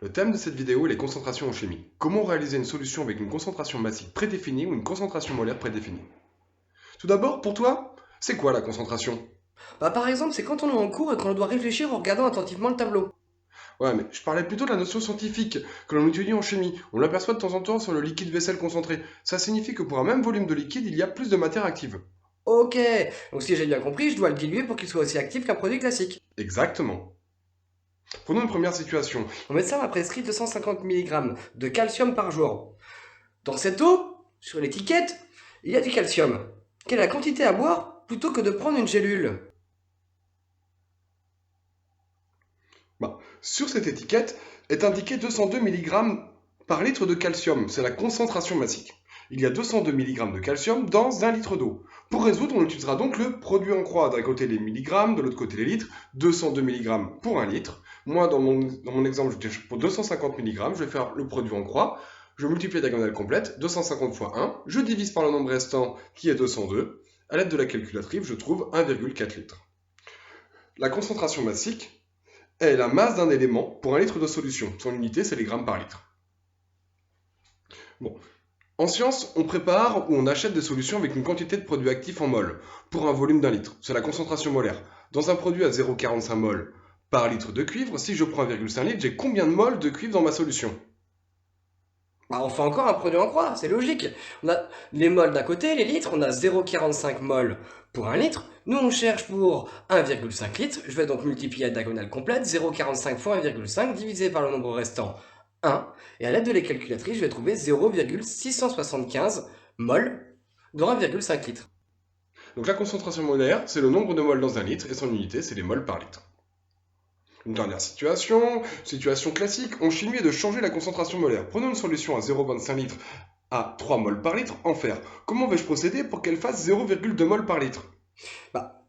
Le thème de cette vidéo est les concentrations en chimie. Comment réaliser une solution avec une concentration massique prédéfinie ou une concentration molaire prédéfinie? Tout d'abord, pour toi, c'est quoi la concentration? Par exemple, c'est quand on est en cours et qu'on doit réfléchir en regardant attentivement le tableau. Ouais, mais je parlais plutôt de la notion scientifique que l'on étudie en chimie. On l'aperçoit de temps en temps sur le liquide vaisselle concentré. Ça signifie que pour un même volume de liquide, il y a plus de matière active. Ok, donc si j'ai bien compris, je dois le diluer pour qu'il soit aussi actif qu'un produit classique. Exactement. Prenons une première situation. Mon médecin m'a prescrit 250 mg de calcium par jour. Dans cette eau, sur l'étiquette, il y a du calcium. Quelle est la quantité à boire plutôt que de prendre une gélule? Sur cette étiquette est indiqué 202 mg par litre de calcium. C'est la concentration massique. Il y a 202 mg de calcium dans 1 litre d'eau. Pour résoudre, on utilisera donc le produit en croix. D'un côté les milligrammes, de l'autre côté les litres. 202 mg pour 1 litre. Moi, dans mon exemple, pour 250 mg, je vais faire le produit en croix. Je multiplie la diagonale complète, 250 fois 1. Je divise par le nombre restant, qui est 202. À l'aide de la calculatrice, je trouve 1,4 litre. La concentration massique est la masse d'un élément pour 1 litre de solution. Son unité, c'est les grammes par litre. Bon. En science, on prépare ou on achète des solutions avec une quantité de produit actif en mol, pour un volume d'1 litre. C'est la concentration molaire. Dans un produit à 0,45 mol par litre de cuivre, si je prends 1,5 litre, j'ai combien de mol de cuivre dans ma solution? On fait encore un produit en croix, c'est logique. On a les moles d'un côté, les litres, on a 0,45 moles pour 1 litre. Nous, on cherche pour 1,5 litre. Je vais donc multiplier la diagonale complète, 0,45 fois 1,5 divisé par le nombre restant, 1. Et à l'aide de la calculatrice, je vais trouver 0,675 moles dans 1,5 litre. Donc la concentration molaire, c'est le nombre de moles dans 1 litre, et son unité, c'est les moles par litre. Une dernière situation classique, en chimie est de changer la concentration molaire. Prenons une solution à 0,25 litres à 3 moles par litre en fer. Comment vais-je procéder pour qu'elle fasse 0,2 moles par litre?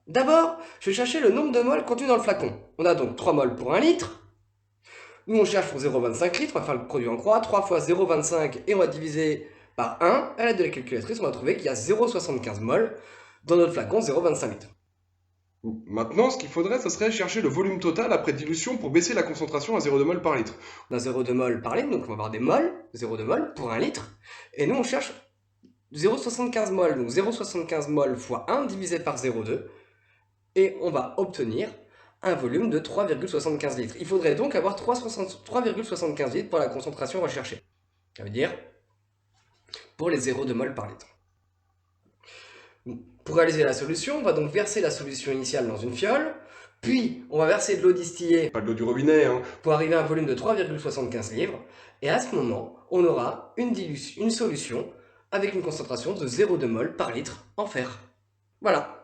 D'abord, je vais chercher le nombre de moles contenus dans le flacon. On a donc 3 moles pour 1 litre. Nous, on cherche pour 0,25 litres, on va faire le produit en croix, 3 fois 0,25 et on va diviser par 1. À l'aide de la calculatrice, on va trouver qu'il y a 0,75 moles dans notre flacon 0,25 litres. Maintenant, ce qu'il faudrait, ce serait chercher le volume total après dilution pour baisser la concentration à 0,2 mol par litre. On a 0,2 moles par litre, donc on va avoir des moles, 0,2 moles pour 1 litre. Et nous, on cherche 0,75 moles, donc 0,75 moles fois 1 divisé par 0,2. Et on va obtenir un volume de 3,75 litres. Il faudrait donc avoir 3,75 litres pour la concentration recherchée. Ça veut dire pour les 0,2 moles par litre. Pour réaliser la solution, on va donc verser la solution initiale dans une fiole, puis on va verser de l'eau distillée Pas de l'eau du robinet, hein. pour arriver à un volume de 3,75 livres, et à ce moment, on aura une solution avec une concentration de 0,2 mol par litre en fer. Voilà.